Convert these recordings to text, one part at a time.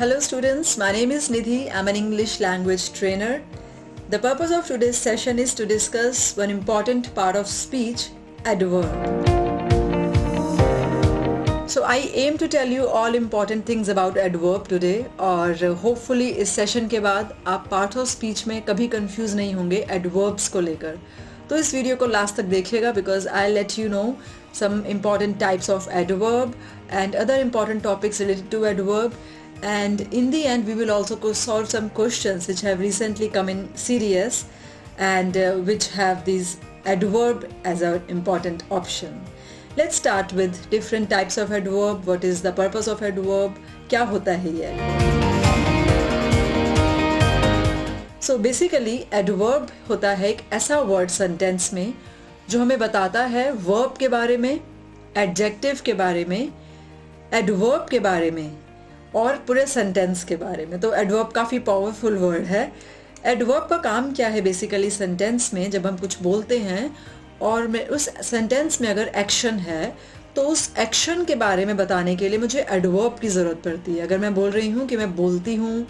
Hello students, my name is Nidhi. I'm an English language trainer. The purpose of today's session is to discuss one important part of speech, adverb. So I aim to tell you all important things about adverb today और hopefully इस session के बाद आप part of speech में कभी confuse नहीं होंगे adverbs को लेकर. तो इस वीडियो को लास्ट तक देखिएगा because I'll let you know some important types of adverb and other important topics related to adverb. And in the end, we will also solve some questions which have recently come in CDS and which have these adverb as an important option. Let's start with different types of adverb. What is the purpose of adverb? क्या होता है ये adverb? So basically, adverb होता है एक ऐसा word sentence में जो हमें बताता है verb के बारे में, adjective के बारे में, adverb के बारे में और पूरे सेंटेंस के बारे में. तो एडवर्ब काफ़ी पावरफुल वर्ड है. एडवर्ब का काम क्या है बेसिकली सेंटेंस में जब हम कुछ बोलते हैं और मैं उस सेंटेंस में अगर एक्शन है तो उस एक्शन के बारे में बताने के लिए मुझे एडवर्ब की ज़रूरत पड़ती है. अगर मैं बोल रही हूँ कि मैं बोलती हूँ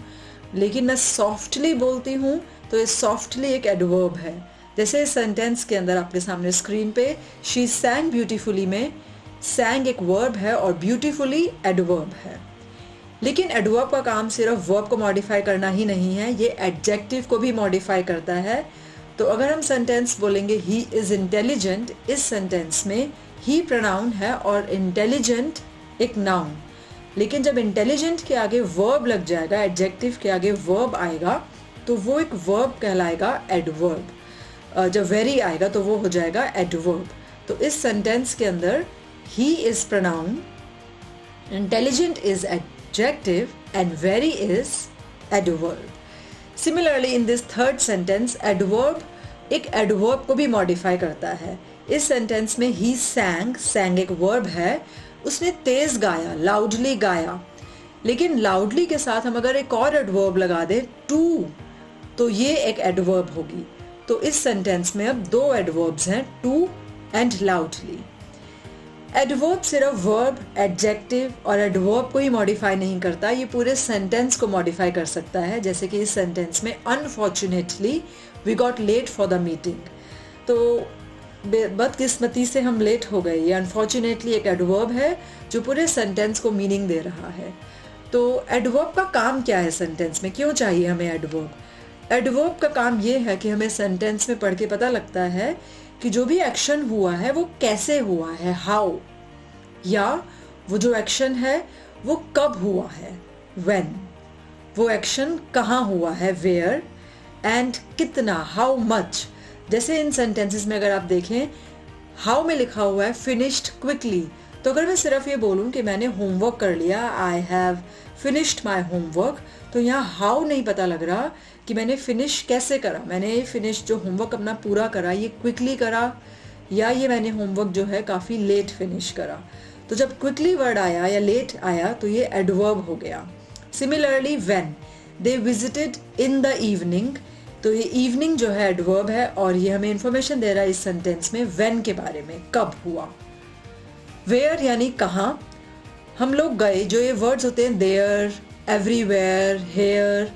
लेकिन मैं सॉफ्टली बोलती हूँ तो ये सॉफ्टली एक एडवर्ब है. जैसे इस सेंटेंस के अंदर आपके सामने स्क्रीन पे शी सैंग ब्यूटीफुली में सैंग एक वर्ब है और ब्यूटीफुली एडवर्ब है. लेकिन एडवर्ब का काम सिर्फ वर्ब को मॉडिफाई करना ही नहीं है, ये एडजेक्टिव को भी मॉडिफाई करता है. तो अगर हम सेंटेंस बोलेंगे ही इज़ इंटेलिजेंट, इस सेंटेंस में ही प्रोनाउन है और इंटेलिजेंट एक नाउन. लेकिन जब इंटेलिजेंट के आगे वर्ब लग जाएगा, एडजेक्टिव के आगे वर्ब आएगा तो वो एक वर्ब कहलाएगा एडवर्ब. जब वेरी आएगा तो वो हो जाएगा एडवर्ब. तो इस सेंटेंस के अंदर he is pronoun, intelligent is adjective and very is adverb. Similarly in this third sentence adverb एक adverb को भी modify करता है. इस sentence में he sang एक verb है, उसने तेज गाया, loudly गाया. लेकिन loudly के साथ हम अगर एक और adverb लगा दें to तो ये एक adverb होगी. तो इस sentence में अब दो adverbs हैं to and loudly. एडवर्ब सिर्फ वर्ब, एडजेक्टिव और एडवर्ब को ही मॉडिफाई नहीं करता, ये पूरे सेंटेंस को मॉडिफाई कर सकता है. जैसे कि इस सेंटेंस में unfortunately we got late for the meeting. तो बदकिस्मती से हम लेट हो गए, ये अनफॉर्चुनेटली एक एडवर्ब है जो पूरे सेंटेंस को मीनिंग दे रहा है. तो एडवर्ब का काम क्या है सेंटेंस में, क्यों चाहिए हमें एडवर्ब? एडवर्ब का काम ये है कि हमें सेंटेंस में पढ़ के पता लगता है कि जो भी एक्शन हुआ है वो कैसे हुआ है, हाउ, या वो जो एक्शन है वो कब हुआ है, व्हेन, वो एक्शन कहाँ हुआ है, वेयर, एंड कितना, हाउ मच. जैसे इन सेंटेंसेस में अगर आप देखें हाउ में लिखा हुआ है फिनिश्ड क्विकली, तो अगर मैं सिर्फ ये बोलूँ कि मैंने होमवर्क कर लिया, I have finished my homework, तो यहाँ हाउ नहीं पता लग रहा कि मैंने फिनिश कैसे करा. मैंने फिनिश जो होमवर्क अपना पूरा करा ये क्विकली करा या ये मैंने होमवर्क जो है काफ़ी लेट फिनिश करा. तो जब क्विकली वर्ड आया या लेट आया तो ये एडवर्ब हो गया. Similarly when they visited in the evening, तो ये इवनिंग जो है एडवर्ब है और ये हमें इंफॉर्मेशन दे रहा है इस सेंटेंस में व्हेन के बारे में, कब हुआ. वेयर यानी कहाँ. हम लोग गए, जो ये वर्ड्स होते हैं देयर, एवरीवेयर, हेयर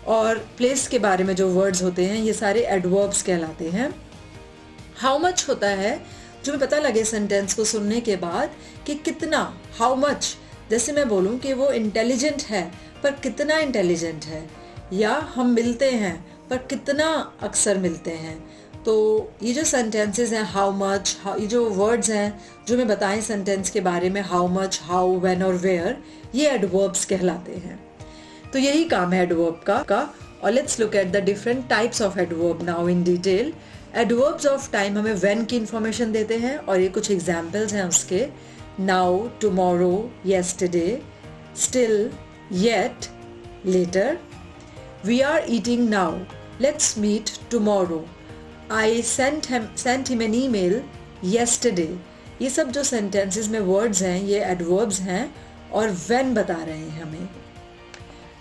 और प्लेस के बारे में जो वर्ड्स होते हैं ये सारे एडवर्ब्स कहलाते हैं. हाउ मच होता है जो हमें पता लगे सेंटेंस को सुनने के बाद कि कितना, हाउ मच. जैसे मैं बोलूँ कि वो इंटेलिजेंट है पर कितना इंटेलिजेंट है, या हम मिलते हैं पर कितना अक्सर मिलते हैं. तो ये जो सेंटेंसेस हैं हाउ मच, ये जो वर्ड्स हैं जो हमें बताएं सेंटेंस के बारे में, हाउ मच, हाउ, व्हेन और वेयर, ये एडवर्ब्स कहलाते हैं. तो यही काम है एडवर्ब का. और let's look at the different types of adverb now in detail. Adverbs of time हमें व्हेन की इंफॉर्मेशन देते हैं और ये कुछ एग्जाम्पल्स हैं उसके. Now, tomorrow, yesterday, still, yet, later. We are eating now, let's meet tomorrow. I sent him an email yesterday. ये सब जो सेंटेंसेस में वर्ड्स हैं ये एडवर्ब्स हैं और व्हेन बता रहे हैं हमें.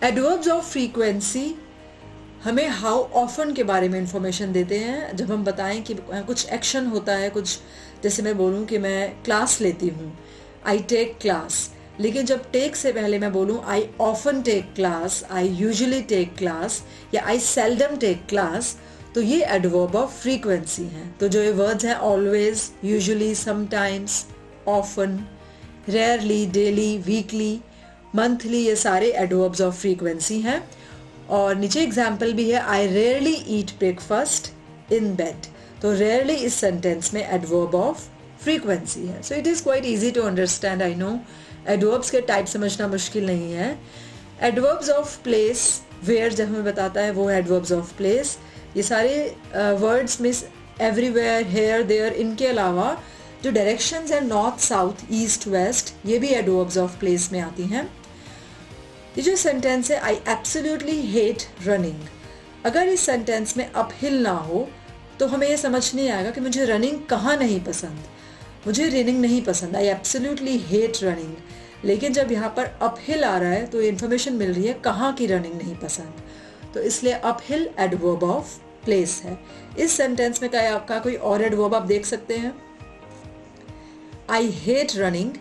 एडवर्ब्स ऑफ फ्रीक्वेंसी हमें हाउ ऑफन के बारे में इंफॉर्मेशन देते हैं. जब हम बताएं कि कुछ एक्शन होता है, कुछ जैसे मैं बोलूं कि मैं क्लास लेती हूँ, आई टेक क्लास, लेकिन जब टेक से पहले मैं बोलूँ I often take class, I usually take class या आई सेल्डम टेक क्लास, तो ये एडवर्ब ऑफ फ्रीक्वेंसी हैं। तो जो ये वर्ड्स हैं always, usually, sometimes, often, rarely, daily, weekly, monthly, ये सारे एडवर्ब्स ऑफ फ्रीक्वेंसी हैं। और नीचे एग्जाम्पल भी है, I rarely eat breakfast in bed. तो रेयरली इस सेंटेंस में एडवर्ब ऑफ फ्रीक्वेंसी है। So it is quite easy to understand. I know adverbs के टाइप समझना मुश्किल नहीं है। एडवर्ब्स ऑफ प्लेस, वेयर जब हमें बताता है वो एडवर्ब्स ऑफ प्लेस। ये सारे वर्ड्स मिस एवरीवेयर, हेयर, देयर, इनके अलावा जो डायरेक्शंस हैं नॉर्थ, साउथ, ईस्ट, वेस्ट, ये भी एडवर्ब्स ऑफ प्लेस में आती हैं। ये जो सेंटेंस है, आई एब्सोल्युटली हेट रनिंग, अगर इस सेंटेंस में अपहिल ना हो तो हमें ये समझ नहीं आएगा कि मुझे रनिंग कहाँ नहीं पसंद, मुझे रनिंग नहीं पसंद, आई एब्सोल्युटली हेट रनिंग। लेकिन जब यहाँ पर अपहिल आ रहा है तो ये इन्फॉर्मेशन मिल रही है कहाँ की रनिंग नहीं पसंद, तो इसलिए अपहिल एडवर्ब ऑफ प्लेस है। इस सेंटेंस में क्या आपका कोई और एडवर्ब आप देख सकते हैं? आई हेट रनिंग,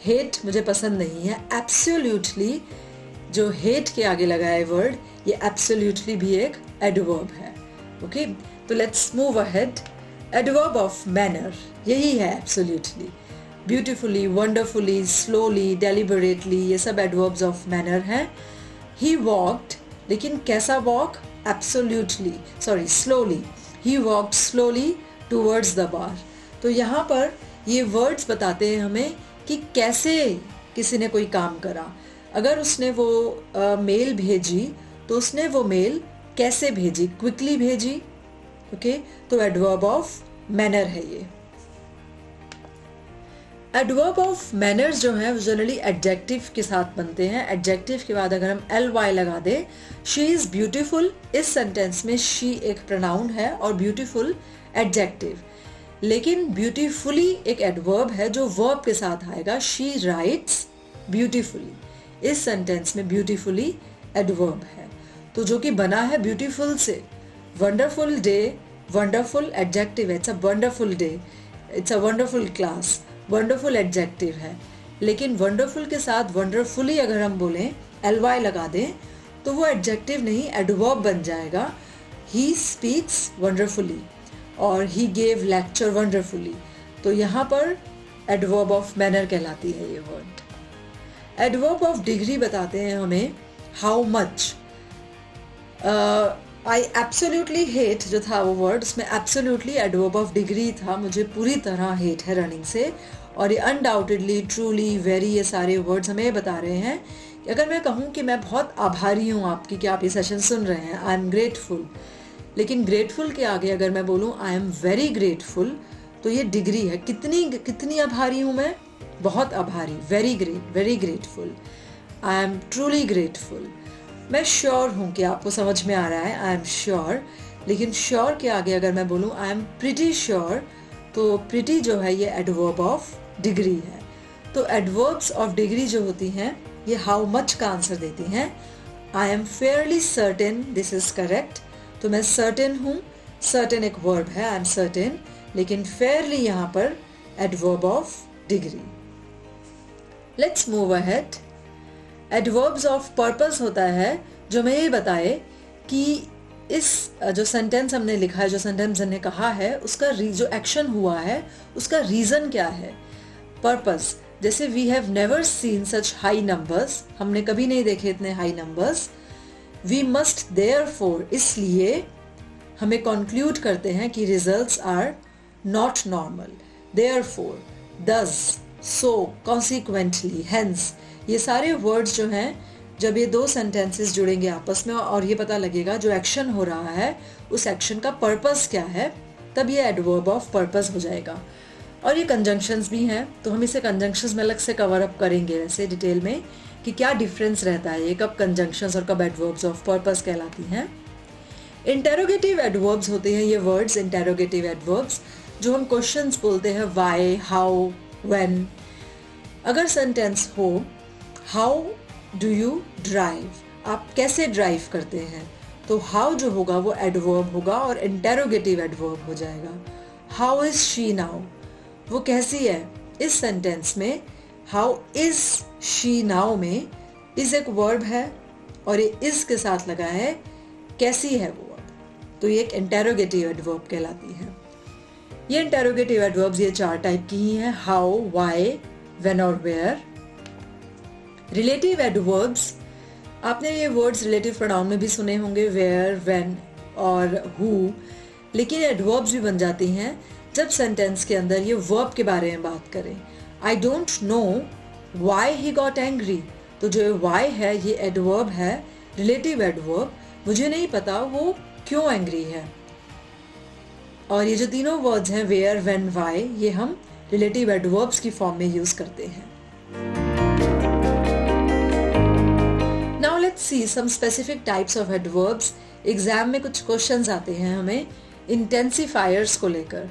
हेट मुझे पसंद नहीं है। एब्सोल्युटली, जो हेट के आगे लगा है वर्ड, ये एब्सोल्युटली भी एक एडवर्ब है। ओके, तो let's move ahead. Adverb of manner, यही है absolutely. Beautifully, wonderfully, slowly, deliberately, ये सब एडवर्ब्स ऑफ मैनर हैं। ही वॉक्ड, लेकिन कैसा walk? Absolutely, sorry, slowly. He walked slowly towards the bar. तो यहाँ पर ये वर्ड्स बताते हैं हमें कि कैसे किसी ने कोई काम करा। अगर उसने वो मेल भेजी तो उसने वो मेल कैसे भेजी? क्विकली भेजी। ओके, तो एडवर्ब ऑफ मैनर है ये। एडवर्ब ऑफ मैनर्स जो है वो जनरली एडजेक्टिव के साथ बनते हैं। एडजेक्टिव के बाद अगर हम ly लगा दें, शी इज ब्यूटीफुल, इस सेंटेंस में शी एक प्रोनाउन है और ब्यूटीफुल एडजेक्टिव। लेकिन ब्यूटीफुली एक एडवर्ब है जो वर्ब के साथ आएगा। शी राइट्स ब्यूटीफुली, इस सेंटेंस में ब्यूटीफुली एडवर्ब है, तो जो कि बना है ब्यूटीफुल से। वंडरफुल डे, वंडरफुल एडजेक्टिव है, it's a wonderful day, it's a wonderful class, wonderful adjective है। लेकिन वंडरफुल के साथ वंडरफुली अगर हम बोलें, ly लगा दें, तो वो एडजेक्टिव नहीं एडवर्ब बन जाएगा। ही स्पीक्स वंडरफुली और ही गेव लेक्चर वंडरफुली, तो यहाँ पर एडवर्ब ऑफ मैनर कहलाती है ये वर्ड। एडवर्ब ऑफ डिग्री बताते हैं हमें how much. I absolutely hate जो था वो वर्ड, उसमें एब्सोल्युटली एडवर्ब ऑफ डिग्री था, मुझे पूरी तरह हेट है रनिंग से। और ये अनडाउटेडली, ट्रूली, वेरी, ये सारे वर्ड्स हमें बता रहे हैं कि अगर मैं कहूँ कि मैं बहुत आभारी हूँ आपकी कि आप ये सेशन सुन रहे हैं, आई एम ग्रेटफुल, लेकिन ग्रेटफुल के आगे अगर मैं बोलूँ आई एम वेरी ग्रेटफुल, तो ये डिग्री है। कितनी आभारी हूँ मैं? बहुत आभारी, very great, very grateful, I am truly grateful. मैं श्योर हूँ कि आपको समझ में आ रहा है, आई एम श्योर, लेकिन श्योर के आगे अगर मैं बोलूँ आई एम प्रिटी श्योर, तो प्रिटी जो है ये एडवर्ब ऑफ डिग्री है। तो एडवर्ब्स ऑफ डिग्री जो होती हैं ये हाउ मच का आंसर देती हैं। I am Fairlie certain this is correct, तो मैं सर्टेन हूँ, सर्टेन एक वर्ब है, आई एम सर्टेन, लेकिन फेयरली यहाँ पर adverb of degree. Let's move ahead. Adverbs of purpose होता है जो हमें ये बताए कि इस जो सेंटेंस हमने लिखा है, जो सेंटेंस हमने कहा है, उसका जो एक्शन हुआ है उसका रीजन क्या है। पर्पस, जैसे we have never seen such high numbers, हमने कभी नहीं देखे इतने high numbers. We must therefore, इसलिए हमें कंक्लूड करते हैं कि results are not normal. Therefore, thus, so, consequently, hence, ये सारे वर्ड्स जो हैं, जब ये दो सेंटेंसेस जुड़ेंगे आपस में और ये पता लगेगा जो एक्शन हो रहा है उस एक्शन का पर्पस क्या है, तब ये एडवर्ब ऑफ पर्पस हो जाएगा। और ये कंजंक्शंस भी हैं, तो हम इसे कंजंक्शंस में अलग से कवर अप करेंगे वैसे डिटेल में कि क्या डिफरेंस रहता है, ये कब कंजंक्शंस और कब एडवर्ब्स ऑफ पर्पस कहलाती हैं। इंटेरोगेटिव एडवर्ब्स होते हैं ये वर्ड्स, इंटेरोगेटिव एडवर्ब्स, जो हम क्वेश्चंस बोलते हैं, वाई, हाउ, व्हेन। अगर सेंटेंस हो हाउ डू यू ड्राइव, आप कैसे ड्राइव करते हैं, तो हाउ जो होगा वो एडवर्ब होगा और इंटेरोगेटिव एडवर्ब हो जाएगा। हाउ इज शी नाउ, वो कैसी है। इस सेंटेंस में हाउ इज शी नाउ में इज एक वर्ब है और ये इज के साथ लगा है कैसी है वो वर्ब, तो ये एक इंटेरोगेटिव एडवर्ब कहलाती है। ये इंटेरोगेटिव एडवर्ब्स ये 4 टाइप की ही हैं, हाउ, व्हाई, व्हेन और वेयर। रिलेटिव एडवर्ब्स, आपने ये वर्ड्स रिलेटिव प्रोनाउन में भी सुने होंगे, वेयर, व्हेन और हु, लेकिन एडवर्ब्स भी बन जाती हैं जब सेंटेंस के अंदर ये वर्ब के बारे में बात करें। I don't know why he got angry, तो जो व्हाई है ये एडवर्ब है, रिलेटिव एडवर्ब, मुझे नहीं पता वो क्यों एंग्री है। और ये जो तीनों वर्ड्स हैं वेयर, व्हेन, व्हाई, ये हम रिलेटिव एडवर्ब्स की फॉर्म में यूज करते हैं। Now let's see some specific types of adverbs. Exam में कुछ क्वेश्चंस आते हैं हमें इंटेंसिफायर्स को लेकर,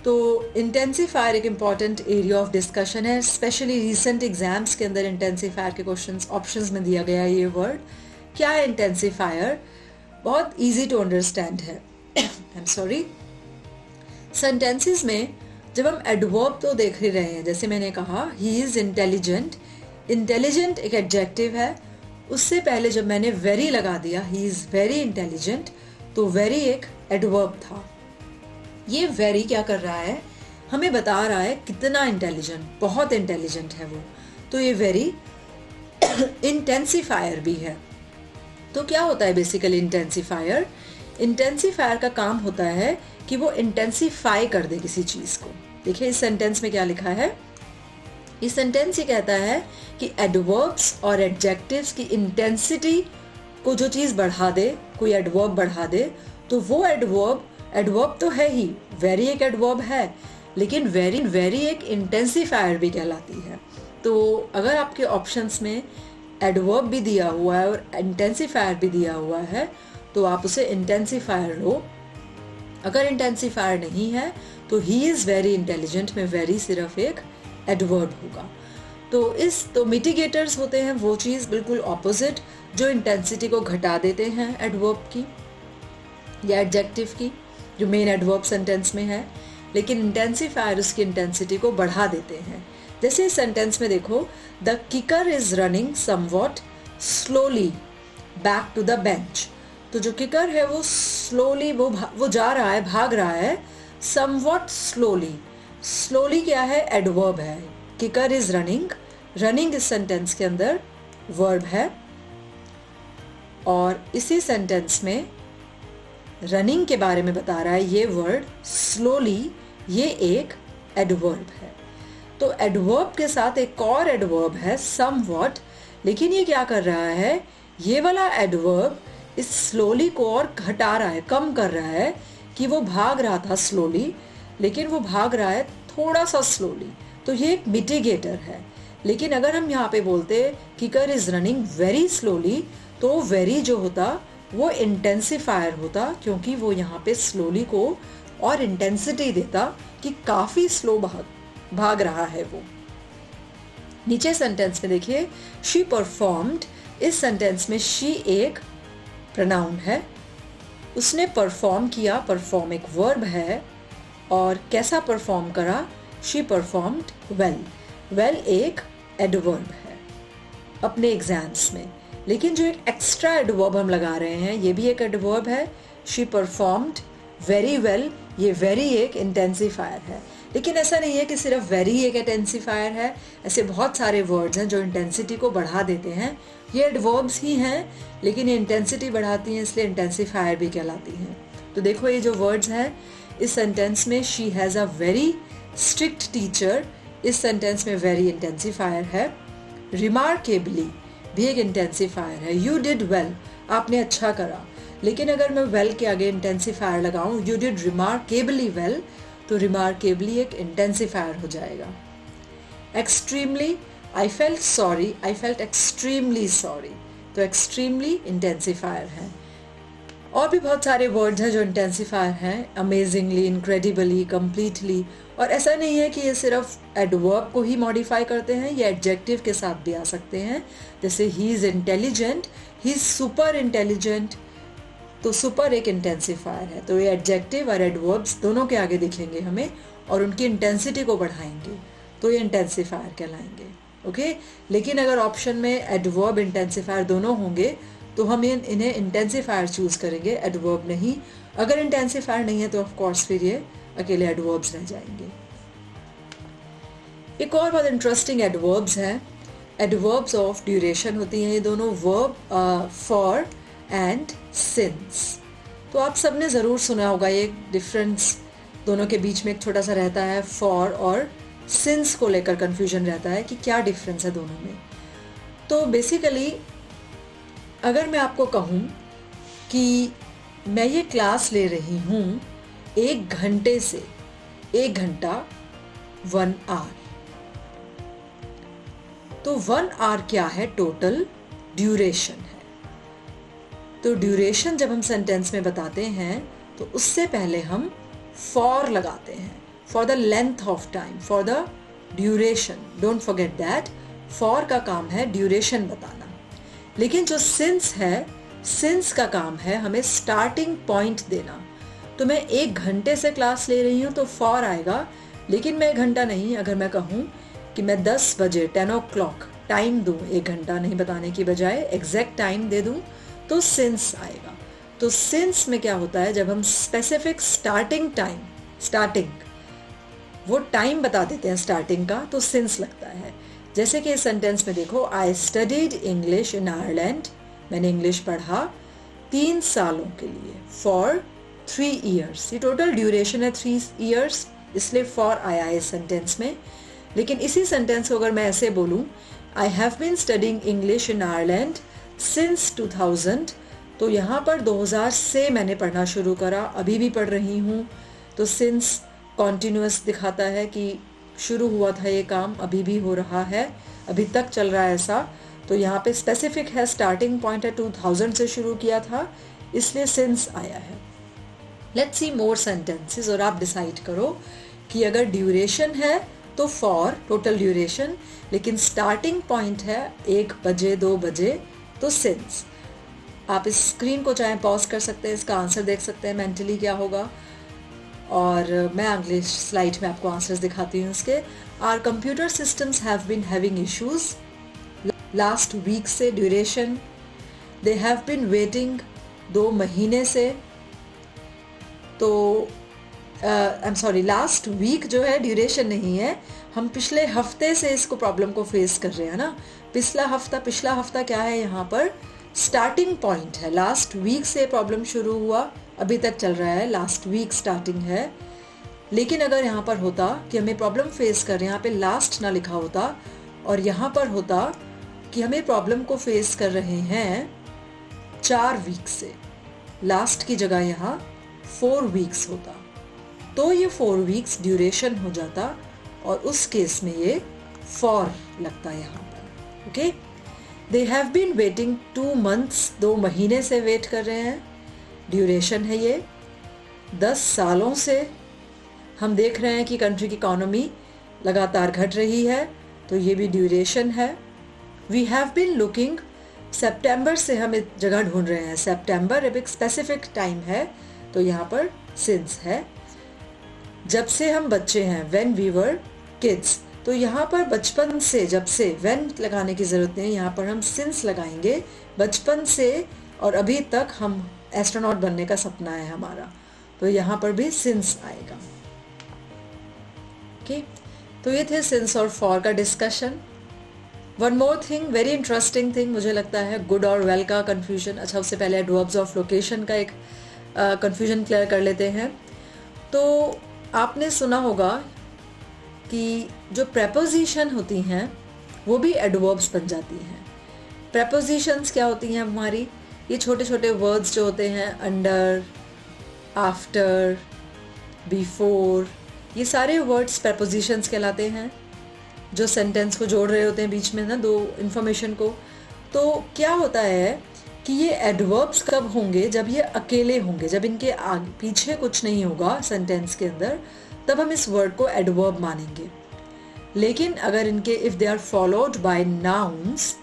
तो इंटेंसिफायर एक इम्पॉर्टेंट एरिया ऑफ डिस्कशन है, स्पेशली रिसेंट एग्जाम्स के अंदर इंटेंसिफायर के क्वेश्चंस ऑप्शंस में दिया गया है। ये वर्ड क्या है इंटेंसिफायर, बहुत इजी टू अंडरस्टैंड है। आई एम सॉरी। सेंटेंसेस में जब हम एडवर्ब तो देख ही रहे हैं, जैसे मैंने कहा ही इज इंटेलिजेंट, इंटेलिजेंट एक एडजेक्टिव है, उससे पहले जब मैंने वेरी लगा दिया ही इज वेरी इंटेलिजेंट, तो वेरी एक एडवर्ब था। ये वेरी क्या कर रहा है, हमें बता रहा है कितना इंटेलिजेंट, बहुत इंटेलिजेंट है वो, तो ये वेरी इंटेंसिफायर भी है। तो क्या होता है बेसिकली इंटेंसिफायर, इंटेंसिफायर का काम होता है कि वो इंटेंसिफाई कर दे किसी चीज को। देखिए इस सेंटेंस में क्या लिखा है, इस सेंटेंस ये कहता है कि एडवर्ब्स और एडजेक्टिव्स की इंटेंसिटी को जो चीज बढ़ा दे, कोई एडवर्ब बढ़ा दे, तो वो एडवर्ब तो है ही, वेरी एक एडवर्ब है, लेकिन वेरी एक इंटेंसिफायर भी कहलाती है। तो अगर आपके ऑप्शंस में एडवर्ब भी दिया हुआ है और इंटेंसिफायर भी दिया हुआ है, तो आप उसे इंटेंसिफायर लो। अगर इंटेंसिफायर नहीं है तो ही इज वेरी इंटेलिजेंट में वेरी सिर्फ एक एडवर्ब होगा। तो मिटिगेटर्स होते हैं वो चीज बिल्कुल ऑपोजिट, जो इंटेंसिटी को घटा देते हैं एडवर्ब की या एडजेक्टिव की, जो मेन एडवर्ब सेंटेंस में है, लेकिन इंटेंसिफायर उसकी इंटेंसिटी को बढ़ा देते हैं। जैसे इस सेंटेंस में देखो, the kicker is running somewhat slowly back to the bench, तो जो किकर है वो स्लोली वो जा रहा है, भाग रहा है, समवॉट स्लोली क्या है, एडवर्ब है। किकर इज रनिंग इस सेंटेंस के अंदर वर्ब है, और इसी सेंटेंस में रनिंग के बारे में बता रहा है ये वर्ड स्लोली, ये एक एडवर्ब है। तो एडवर्ब के साथ एक और एडवर्ब है समवॉट, लेकिन ये क्या कर रहा है, ये वाला एडवर्ब इस स्लोली को और घटा रहा है, कम कर रहा है, कि वो भाग रहा था स्लोली, लेकिन वो भाग रहा है थोड़ा सा स्लोली, तो ये एक मिटिगेटर है। लेकिन अगर हम यहाँ पे बोलते kicker is running very slowly, तो वेरी जो होता वो इंटेंसिफायर होता, क्योंकि वो यहाँ पे स्लोली को और इंटेंसिटी देता कि काफी स्लो भाग रहा है वो। नीचे सेंटेंस में देखिए, शी परफॉर्म्ड, इस सेंटेंस में शी एक प्रोनाउन है, उसने परफॉर्म किया, परफॉर्म एक वर्ब है, और कैसा परफॉर्म करा, शी परफॉर्म्ड वेल एक एडवर्ब है अपने एग्जाम्स में। लेकिन जो एक एक्स्ट्रा एडवर्ब हम लगा रहे हैं ये भी एक एडवर्ब है, शी परफॉर्म्ड वेरी वेल, ये वेरी एक इंटेंसिफायर है। लेकिन ऐसा नहीं है कि सिर्फ वेरी एक इंटेंसिफायर है, ऐसे बहुत सारे वर्ड्स हैं जो इंटेंसिटी को बढ़ा देते हैं, ये एडवर्ब्स ही हैं, लेकिन ये इंटेंसिटी बढ़ाती हैं, इसलिए इंटेंसिफायर भी कहलाती हैं। तो देखो ये जो वर्ड्स हैं इस सेंटेंस में, she has a very strict teacher, इस सेंटेंस में वेरी इंटेंसिफायर है। रिमार्केबली भी एक इंटेंसिफायर है। यू डिड वेल, आपने अच्छा करा, लेकिन अगर मैं वेल के आगे इंटेंसिफायर लगाऊं, यू डिड रिमार्केबली वेल, तो रिमार्केबली एक इंटेंसिफायर हो जाएगा। Extremely, I felt sorry, I felt extremely sorry, तो एक्सट्रीमली इंटेंसिफायर है। और भी बहुत सारे वर्ड्स हैं जो इंटेंसिफायर हैं, अमेजिंगली, इनक्रेडिबली, कंप्लीटली, और ऐसा नहीं है कि ये सिर्फ एडवर्ब को ही मॉडिफाई करते हैं, ये एडजेक्टिव के साथ भी आ सकते हैं। जैसे he is intelligent, he is super intelligent, तो सुपर एक इंटेंसिफायर है। तो ये एडजेक्टिव और एडवर्ब्स दोनों के आगे दिखेंगे हमें और उनकी इंटेंसिटी को बढ़ाएंगे। तो ये इंटेंसिफायर कहलाएंगे। ओके, लेकिन अगर ऑप्शन में एडवर्ब इंटेंसिफायर दोनों होंगे तो हम इन्हें इंटेंसिफायर चूज करेंगे, एडवर्ब नहीं। अगर इंटेंसिफायर नहीं है तो ऑफ कोर्स फिर ये अकेले एडवर्ब्स रह जाएंगे। एक और बहुत इंटरेस्टिंग एडवर्ब्स हैं, एडवर्ब्स ऑफ ड्यूरेशन होती हैं ये दोनों, वर्ब फॉर एंड सिंस। तो आप सबने ज़रूर सुना होगा ये डिफरेंस दोनों के बीच में एक छोटा सा रहता है, फॉर और सिंस को लेकर कंफ्यूजन रहता है कि क्या डिफरेंस है दोनों में। तो बेसिकली अगर मैं आपको कहूँ कि मैं ये क्लास ले रही हूँ 1 घंटे से, 1 घंटा 1 आवर, तो 1 आवर क्या है? टोटल ड्यूरेशन है। तो ड्यूरेशन जब हम सेंटेंस में बताते हैं तो उससे पहले हम फॉर लगाते हैं, for the length of time, for the duration. Don't forget that, for का काम है ड्यूरेशन बताना। लेकिन जो सिंस है, सिंस का काम है हमें स्टार्टिंग पॉइंट देना। तो मैं 1 घंटे से क्लास ले रही हूँ तो फॉर आएगा, लेकिन मैं 1 घंटा नहीं, अगर मैं कहूँ कि मैं 10 बजे 10 o'clock टाइम दूँ, 1 घंटा नहीं बताने की बजाय एग्जैक्ट टाइम दे दूँ, तो सिंस आएगा। तो सिंस में क्या होता है, जब हम स्पेसिफिक स्टार्टिंग टाइम, स्टार्टिंग वो टाइम बता देते हैं स्टार्टिंग का, तो सिंस लगता है। जैसे कि इस सेंटेंस में देखो, I studied English in Ireland, मैंने इंग्लिश पढ़ा 3 सालों के लिए, फॉर 3 years। ये टोटल ड्यूरेशन है 3 years, इसलिए फॉर आया है इस सेंटेंस में। लेकिन इसी सेंटेंस को अगर मैं ऐसे बोलूँ, I have been studying English in Ireland since 2000, तो यहाँ पर 2000 से मैंने पढ़ना शुरू करा, अभी भी पढ़ रही हूँ। तो सिंस कॉन्टिन्यूअस दिखाता है कि शुरू हुआ था ये काम, अभी भी हो रहा है, अभी तक चल रहा है ऐसा। तो यहाँ पे स्पेसिफिक है, स्टार्टिंग पॉइंट है 2000 से शुरू किया था, इसलिए सिंस आया है। लेट्स सी मोर सेंटेंसेस और आप डिसाइड करो कि अगर ड्यूरेशन है तो फॉर, टोटल ड्यूरेशन, लेकिन स्टार्टिंग पॉइंट है 1 बजे 2 बजे, तो सिंस। आप इस स्क्रीन को चाहे पॉज कर सकते हैं, इसका आंसर देख सकते हैं मेंटली क्या होगा, और मैं अगले स्लाइड में आपको आंसर्स दिखाती हूँ इसके। Our computer systems have been having issues last week से, duration. They have been waiting 2 महीने से, तो I am sorry, last week जो है ड्यूरेशन नहीं है, हम पिछले हफ्ते से इसको प्रॉब्लम को फेस कर रहे हैं ना। पिछला हफ्ता क्या है, यहाँ पर स्टार्टिंग पॉइंट है, लास्ट वीक से प्रॉब्लम शुरू हुआ, अभी तक चल रहा है, लास्ट वीक स्टार्टिंग है। लेकिन अगर यहाँ पर होता कि हमें प्रॉब्लम फेस कर रहे हैं, यहाँ पे लास्ट ना लिखा होता और यहाँ पर होता कि हमें प्रॉब्लम को फेस कर रहे हैं 4 वीक से, लास्ट की जगह यहाँ 4 वीक्स होता, तो ये 4 वीक्स ड्यूरेशन हो जाता और उस केस में ये फॉर लगता है यहाँ पर। Okay, they have been waiting 2 months, 2 महीने से वेट कर रहे हैं, ड्यूरेशन है ये। 10 सालों से हम देख रहे हैं कि कंट्री की इकोनॉमी लगातार घट रही है, तो ये भी ड्यूरेशन है। वी हैव बीन लुकिंग, सितंबर से हम एक जगह ढूंढ रहे हैं, सितंबर अब एक स्पेसिफिक टाइम है, तो यहाँ पर सिंस है। जब से हम बच्चे हैं, व्हेन वी वर किड्स, तो यहाँ पर बचपन से, जब से, व्हेन लगाने की जरूरत नहीं, यहाँ पर हम सिंस लगाएंगे। बचपन से और अभी तक हम एस्ट्रोनॉट बनने का सपना है हमारा, तो यहाँ पर भी सिंस आएगा। ओके, तो ये थे सिंस और फॉर का discussion. One more thing, very interesting thing, मुझे लगता है गुड और वेल का कंफ्यूजन। अच्छा, उससे पहले एडवर्ब्स ऑफ लोकेशन का एक कंफ्यूजन क्लियर कर लेते हैं। तो आपने सुना होगा कि जो प्रेपोजिशन होती हैं वो भी एडवर्ब्स बन जाती हैं। प्रेपोजिशंस क्या होती हैं हमारी, ये छोटे छोटे वर्ड्स जो होते हैं, अंडर, आफ्टर, बिफोर, ये सारे वर्ड्स प्रेपोजिशंस कहलाते हैं, जो सेंटेंस को जोड़ रहे होते हैं बीच में ना 2 इंफॉर्मेशन को। तो क्या होता है कि ये एडवर्ब्स कब होंगे, जब ये अकेले होंगे, जब इनके आगे पीछे कुछ नहीं होगा सेंटेंस के अंदर, तब हम इस वर्ड को एडवर्ब मानेंगे। लेकिन अगर इनके if they are followed by nouns,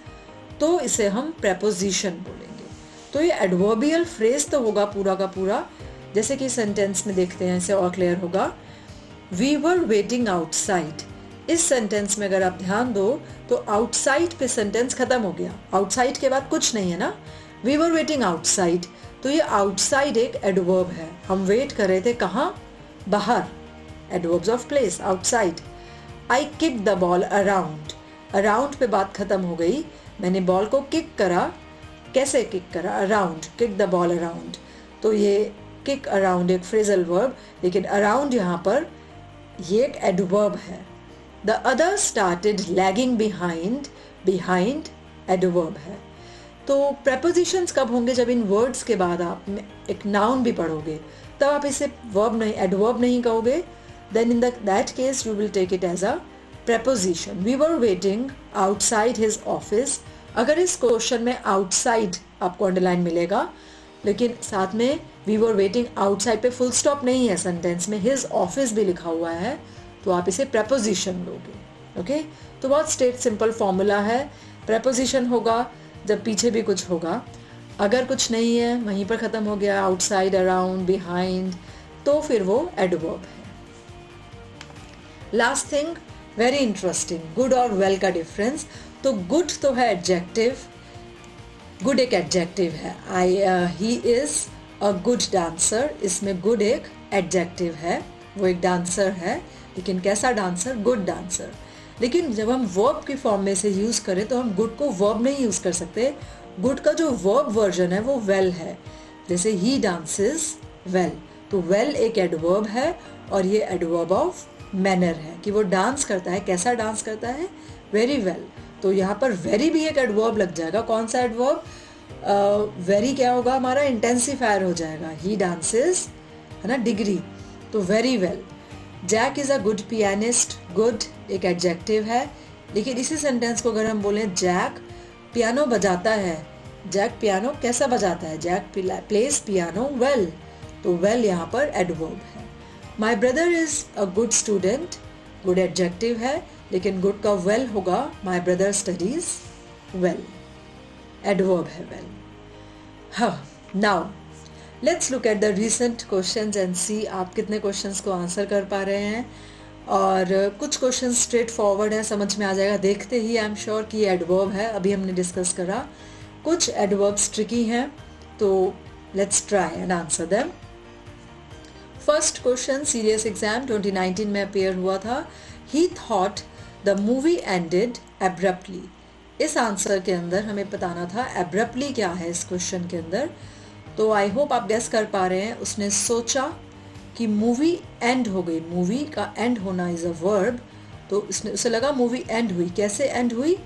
तो इसे हम प्रेपोजिशन बोलेंगे। तो ये एडवर्बियल फ्रेज तो होगा पूरा का पूरा, जैसे कि सेंटेंस में देखते हैं, इसे और क्लियर होगा। वी वर वेटिंग आउटसाइड, इस सेंटेंस में अगर आप ध्यान दो तो आउटसाइड पे सेंटेंस खत्म हो गया, आउटसाइड के बाद कुछ नहीं है ना, वी वर वेटिंग आउटसाइड, तो ये आउटसाइड एक एडवर्ब है, हम वेट कर रहे थे कहाँ, बाहर, adverbs of place, outside. I kick the ball around, around पे बात खत्म हो गई, मैंने बॉल को किक करा, कैसे किक करा, around, kick the ball around, तो ये किक अराउंड एक फ्रेजल वर्ब, लेकिन अराउंड यहाँ पर ये एक एडवर्ब है। The other started lagging behind, behind adverb है। तो प्रेपोजिशंस कब होंगे, जब इन वर्ड्स के बाद आप एक नाउन भी पढ़ोगे, तब आप इसे वर्ब नहीं, एडवर्ब नहीं कहोगे, then in that case you will take it as a preposition. We were waiting outside his office. अगर इस क्वेश्चन में outside आपको अंडरलाइन मिलेगा, लेकिन साथ में we were waiting outside पे फुल स्टॉप नहीं है सेंटेंस में, his office भी लिखा हुआ है, तो आप इसे preposition लोगे। ओके, तो बहुत स्ट्रेट सिंपल फॉर्मूला है, preposition होगा जब पीछे भी कुछ होगा, अगर कुछ नहीं है वहीं पर खत्म हो गया, outside, around, behind, तो फिर वो adverb है। Last thing, very interesting, good और वेल का डिफरेंस। तो गुड तो है एडजेक्टिव, गुड एक एडजेक्टिव है, he is a good dancer, इसमें गुड एक एडजेक्टिव है, वो एक डांसर है, लेकिन कैसा डांसर, गुड डांसर। लेकिन जब हम वर्ब की फॉर्म में से यूज करें तो हम गुड को वर्ब नहीं यूज कर सकते, गुड का जो वर्ब वर्जन है वो वेल है, जैसे ही डांसेस वेल, तो वेल एक एडवर्ब है और ये एडवर्ब ऑफ मैनर है कि वो डांस करता है, कैसा डांस करता है, वेरी वेल। तो यहाँ पर वेरी भी एक एडवर्ब लग जाएगा, कौन सा एडवर्ब, वेरी क्या होगा हमारा, इंटेंसिफायर हो जाएगा, ही डांसेस है ना, डिग्री, तो very well. Jack is a good pianist, good एक एडजेक्टिव है, लेकिन इसी सेंटेंस को अगर हम बोलें जैक पियानो बजाता है, जैक पियानो कैसा बजाता है, जैक प्लेस पियानो वेल, तो वेल यहाँ पर एडवर्ब है। My brother is a good student, good adjective है, लेकिन गुड का वेल होगा, my brother studies well, adverb है वेल। हाँ, now let's look at the recent questions and see आप कितने क्वेश्चंस को आंसर कर पा रहे हैं, और कुछ क्वेश्चंस स्ट्रेट फॉरवर्ड है, समझ में आ जाएगा देखते ही, आई एम श्योर कि ये एडवर्ब है, अभी हमने डिस्कस करा। कुछ एडवर्ब्स ट्रिकी हैं, तो let's try and answer them. First question serious exam 2019 में अपेयर हुआ था, ही thought the movie ended abruptly. इस आंसर के अंदर हमें बताना था एब्रप्टली क्या है इस क्वेश्चन के अंदर, तो आई होप आप गेस कर पा रहे हैं। उसने सोचा कि मूवी एंड हो गई, मूवी का एंड होना इज अ वर्ब, तो उसे लगा मूवी एंड हुई, कैसे एंड हुई,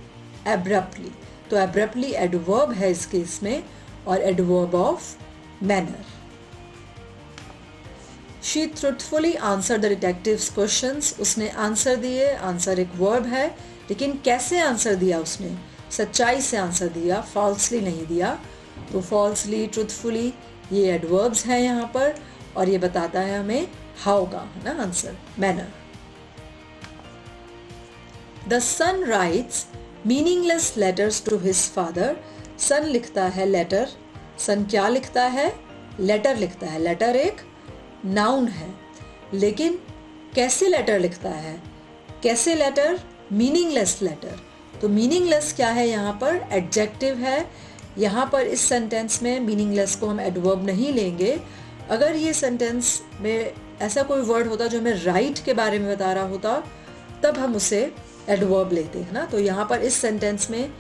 एब्रप्टली, तो एब्रप्टली एडवर्ब है इस केस में और adverb of manner. She truthfully answered the detective's questions. उसने आंसर दिए, आंसर एक वर्ब है, लेकिन कैसे आंसर दिया उसने, सच्चाई से आंसर दिया, फॉल्सली नहीं दिया, तो फॉल्सली, ट्रूथफुली ये एडवर्ब्स हैं यहाँ पर, और ये बताता है हमें हाउ का, है ना answer, manner. The son writes meaningless letters to his father. son लिखता है लेटर, son क्या लिखता है, लेटर लिखता है, लेटर एक नाउन है, लेकिन कैसे लेटर लिखता है, कैसे लेटर, मीनिंगलेस लेटर, तो मीनिंगलेस क्या है यहाँ पर, एडजेक्टिव है, यहाँ पर इस सेंटेंस में मीनिंगलेस को हम एडवर्ब नहीं लेंगे। अगर ये सेंटेंस में ऐसा कोई वर्ड होता जो हमें राइट के बारे में बता रहा होता, तब हम उसे एडवर्ब लेते हैं ना, तो यहाँ पर इस सेंटेंस में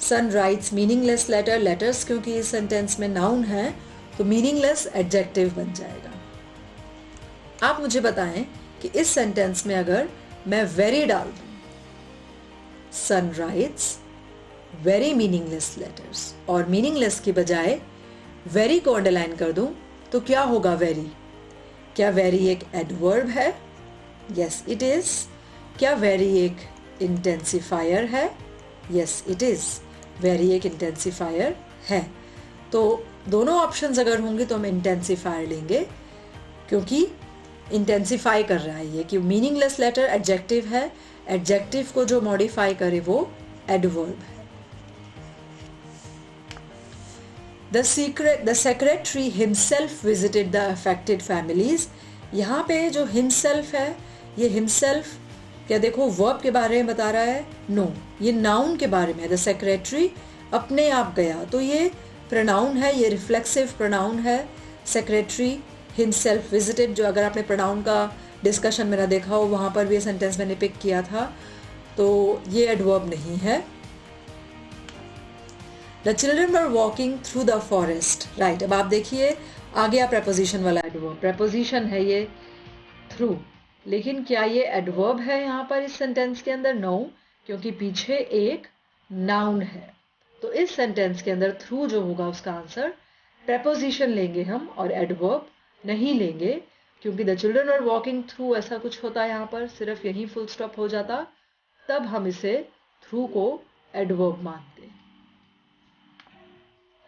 सन राइट्स मीनिंगलेस लेटर, लेटर्स क्योंकि इस सेंटेंस में नाउन है तो मीनिंगलेस एडजेक्टिव बन जाएगा। आप मुझे बताएं कि इस सेंटेंस में अगर मैं वेरी डाल दूं, सन राइट्स वेरी मीनिंगलेस लेटर्स, और मीनिंगलेस की बजाय वेरी को अंडरलाइन कर दूं, तो क्या होगा वेरी, क्या वेरी एक एडवर्ब है, यस इट इज। क्या वेरी एक इंटेंसिफायर है, यस इट इज, वेरी एक इंटेंसिफायर है। तो दोनों ऑप्शंस अगर होंगे तो हम इंटेंसिफायर लेंगे, क्योंकि इंटेंसिफाई कर रहा है ये, कि मीनिंगलेस लेटर एडजेक्टिव है, एडजेक्टिव को जो मॉडिफाई करे वो एडवर्ब है। The secretary himself visited the affected families. यहाँ पे जो himself है, ये himself क्या देखो वर्ब के बारे में बता रहा है? नो, ये नाउन के बारे में है। द सेक्रेटरी अपने आप गया, तो ये प्रोनाउन है, ये रिफ्लेक्सिव प्रोनाउन है। सेक्रेटरी हिमसेल्फ विजिटेड, जो अगर आपने प्रोनाउन का डिस्कशन मेरा देखा हो वहाँ पर भी ये सेंटेंस मैंने पिक किया था, तो ये एडवर्ब नहीं है। The children were walking through the forest, right. अब आप देखिए आ गया प्रेपोजिशन वाला एडवर्ब, प्रेपोजिशन है ये थ्रू, लेकिन क्या ये एडवर्ब है यहाँ पर इस सेंटेंस के अंदर? नो, क्योंकि पीछे एक नाउन है। तो इस सेंटेंस के अंदर थ्रू जो होगा उसका आंसर प्रेपोजिशन लेंगे हम और एडवर्ब नहीं लेंगे, क्योंकि the children are walking through ऐसा कुछ होता है यहाँ पर, सिर्फ यही फुल स्टॉप हो जाता, तब हम इसे थ्रू को एडवर्ब मानते।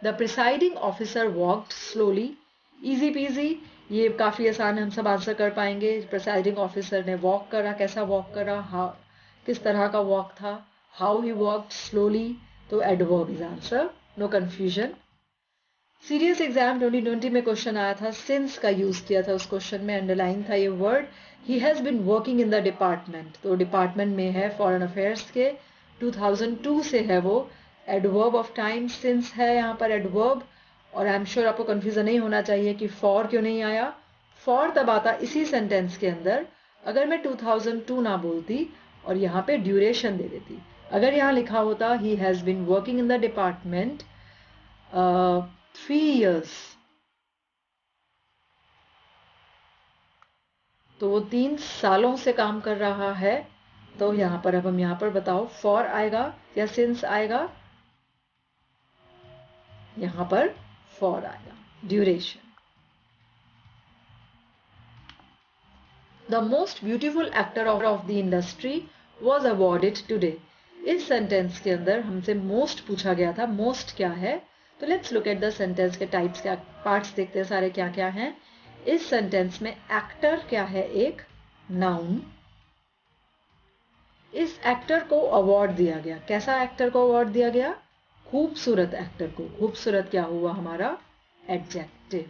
The presiding officer walked slowly, easy PG, ये काफी आसान है, हम सब आंसर कर पाएंगे। प्रिसाइडिंग ऑफिसर ने वॉक करा, कैसा वॉक करा, किस तरह का वॉक था, हाउ ही वॉक्ड स्लोली, तो adverb is answer, no confusion. Serious exam 2020 में क्वेश्चन आया था, सिंस का यूज किया था, उस क्वेश्चन में अंडरलाइन था ये word, he has been working in the department, तो डिपार्टमेंट में है फॉरेन अफेयर्स के, 2002 से है वो, एडवर्ब ऑफ टाइम, सिंस है यहाँ पर एडवर्ब। और आई एम श्योर आपको कंफ्यूजन नहीं होना चाहिए कि फॉर क्यों नहीं आया। फॉर तब आता इसी सेंटेंस के अंदर अगर मैं 2002 ना बोलती और यहाँ पे ड्यूरेशन दे देती। अगर यहाँ लिखा होता he has been working in the department 3 years, तो वो 3 सालों से काम कर रहा है, तो यहाँ पर अब हम यहाँ पर बताओ फॉर आएगा या सिंस आएगा? यहाँ पर फॉर आएगा, duration. The most beautiful actor of the industry was awarded today, इस सेंटेंस के अंदर हमसे मोस्ट पूछा गया था, मोस्ट क्या है? तो let's look at the sentence के टाइप्स, क्या पार्ट्स देखते हैं सारे क्या क्या हैं। इस सेंटेंस में एक्टर क्या है? एक नाउन। इस एक्टर को अवार्ड दिया गया, कैसा एक्टर को अवार्ड दिया गया? खूबसूरत एक्टर को। खूबसूरत क्या हुआ हमारा? एडजेक्टिव।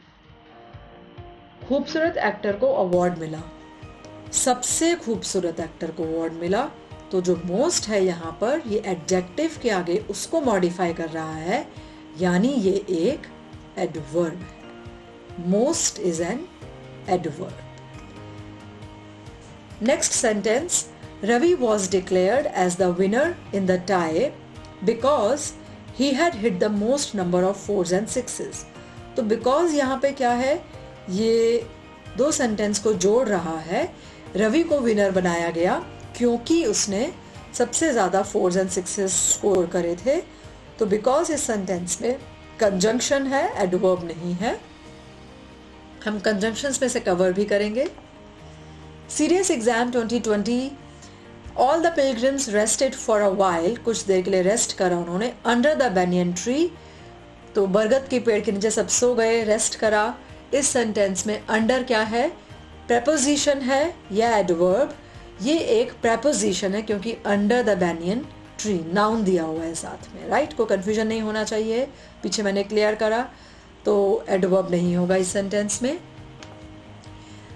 खूबसूरत एक्टर को अवार्ड मिला, सबसे खूबसूरत एक्टर को अवार्ड मिला, तो जो मोस्ट है यहाँ पर ये एडजेक्टिव के आगे उसको मॉडिफाई कर रहा है, यानी ये एक एडवर्ब है। Most is an adverb. Next sentence, Ravi was declared as the winner in the tie because he had hit the most number of 4s and 6s। तो बिकॉज यहाँ पे क्या है? ये दो सेंटेंस को जोड़ रहा है। रवि को विनर बनाया गया क्योंकि उसने सबसे ज्यादा 4s and 6s स्कोर करे थे। तो बिकॉज इस सेंटेंस में कंजंक्शन है, एडवर्ब नहीं है। हम कंजंक्शंस में से कवर भी करेंगे। Serious exam 2020, all the pilgrims rested for a while, कुछ देर के लिए रेस्ट करा उन्होंने, अंडर द बैनियन ट्री, तो बरगद के पेड़ के नीचे सब सो गए, रेस्ट करा। इस सेंटेंस में अंडर क्या है? प्रेपोजिशन है या एडवर्ब? ये एक प्रेपोजिशन है क्योंकि under the banyan tree noun दिया हुआ है साथ में, राइट। को कंफ्यूजन नहीं होना चाहिए, पीछे मैंने क्लियर करा, तो एडवर्ब नहीं होगा इस सेंटेंस में।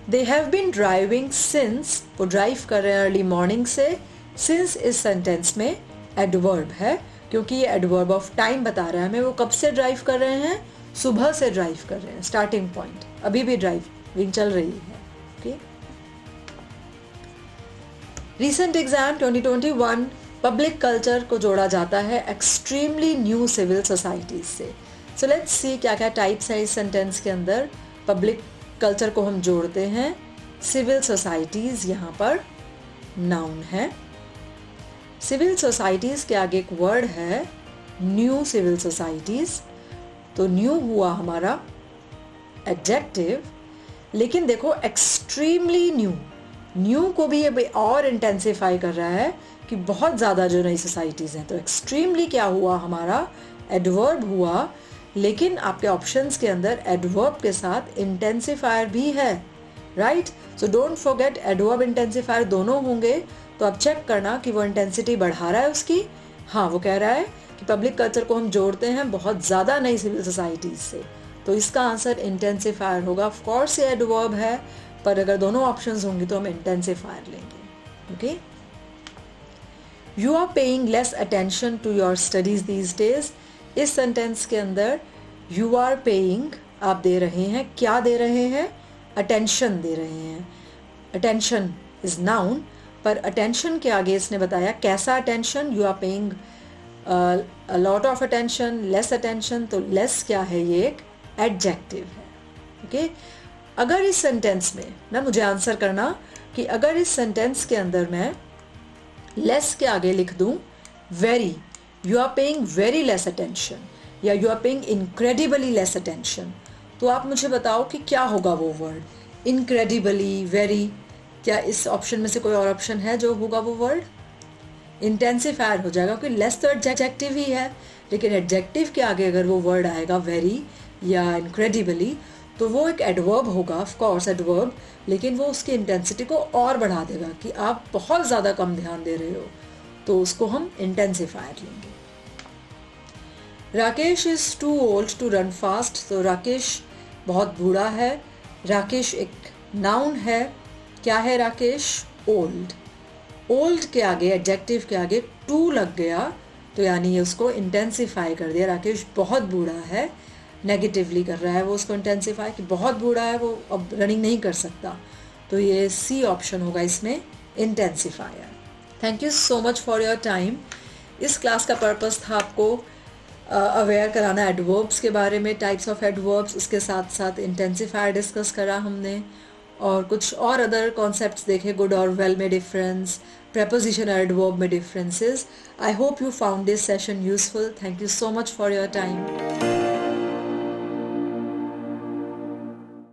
They have been driving since, वो ड्राइव कर रहे हैं अर्ली मॉर्निंग से। सिंस इस सेंटेंस में एडवर्ब है क्योंकि ये एडवर्ब ऑफ टाइम बता रहा है हमें, वो कब से ड्राइव कर रहे हैं? सुबह से ड्राइव कर रहे हैं, स्टार्टिंग पॉइंट, अभी भी ड्राइविंग चल रही है। Okay. Recent exam 2021, public culture को जोड़ा जाता है एक्सट्रीमली न्यू सिविल सोसाइटीज से। सो लेट्स सी क्या क्या टाइप्स हैं इस सेंटेंस के अंदर। पब्लिक कल्चर को हम जोड़ते हैं, सिविल सोसाइटीज यहाँ पर नाउन है। सिविल सोसाइटीज के आगे एक वर्ड है न्यू सिविल सोसाइटीज, तो न्यू हुआ हमारा एडजेक्टिव। लेकिन देखो एक्सट्रीमली न्यू, न्यू को भी ये और इंटेंसिफाई कर रहा है कि बहुत ज़्यादा जो नई सोसाइटीज़ हैं। तो एक्सट्रीमली क्या हुआ हमारा? एडवर्ब हुआ, लेकिन आपके ऑप्शंस के अंदर एडवर्ब के साथ इंटेंसिफायर भी है, right. So don't forget, adverb intensifier दोनों होंगे, तो अब चेक करना कि वो इंटेंसिटी बढ़ा रहा है उसकी। हाँ, वो कह रहा है कि पब्लिक कल्चर को हम जोड़ते हैं बहुत ज़्यादा नई सिविल सोसाइटीज़ से, तो इसका आंसर इंटेंसिफायर होगा। ऑफ कोर्स ये एडवर्ब है, पर अगर दोनों ऑप्शंस होंगी तो हम इंटेंसिफायर लेंगे। Okay. You are paying less attention to your studies these days. इस सेंटेंस के अंदर यू आर पेइंग आप दे रहे हैं, क्या दे रहे हैं? अटेंशन दे रहे हैं। अटेंशन इज नाउन, पर अटेंशन के आगे इसने बताया कैसा attention. You are paying a lot of attention, less attention. तो लेस क्या है? ये एक एडजेक्टिव है। ओके अगर इस सेंटेंस में ना मुझे आंसर करना कि अगर इस सेंटेंस के अंदर मैं लेस के आगे लिख दूं very, you are paying very less attention या you are paying incredibly less attention, तो आप मुझे बताओ कि क्या होगा वो वर्ड? इनक्रेडिबली, वेरी, क्या इस ऑप्शन में से कोई और ऑप्शन है जो होगा वो वर्ड? इंटेंसिफायर हो जाएगा, क्योंकि लेस तो एडजेक्टिव ही है, लेकिन एडजेक्टिव के आगे अगर वो वर्ड आएगा वेरी या इनक्रेडिबली तो वो एक एडवर्ब होगा, ऑफ कोर्स एडवर्ब, लेकिन वो उसकी इंटेंसिटी को और बढ़ा देगा कि आप बहुत ज़्यादा कम ध्यान दे रहे हो, तो उसको हम इंटेंसिफायर लेंगे। Rakesh is too old to run fast. तो राकेश बहुत बूढ़ा है। राकेश एक नाउन है। क्या है राकेश? ओल्ड। ओल्ड के आगे एडजेक्टिव के आगे टू लग गया तो यानी ये उसको इंटेंसिफाई कर दिया। राकेश बहुत बूढ़ा है, नेगेटिवली कर रहा है वो उसको इंटेंसिफाई कि बहुत बूढ़ा है, वो अब रनिंग नहीं कर सकता। तो ये सी ऑप्शन होगा इसमें, intensifier. Thank you so much for your time. इस क्लास का पर्पस था आपको अवेयर कराना एडवर्ब्स के बारे में, टाइप्स ऑफ एडवर्ब्स, उसके साथ साथ इंटेंसिफायर डिस्कस करा हमने और कुछ और अदर कॉन्सेप्ट्स देखे, गुड और वेल में डिफरेंस, preposition और एडवर्ब में differences. I hope you found this session useful. Thank you so much for your time.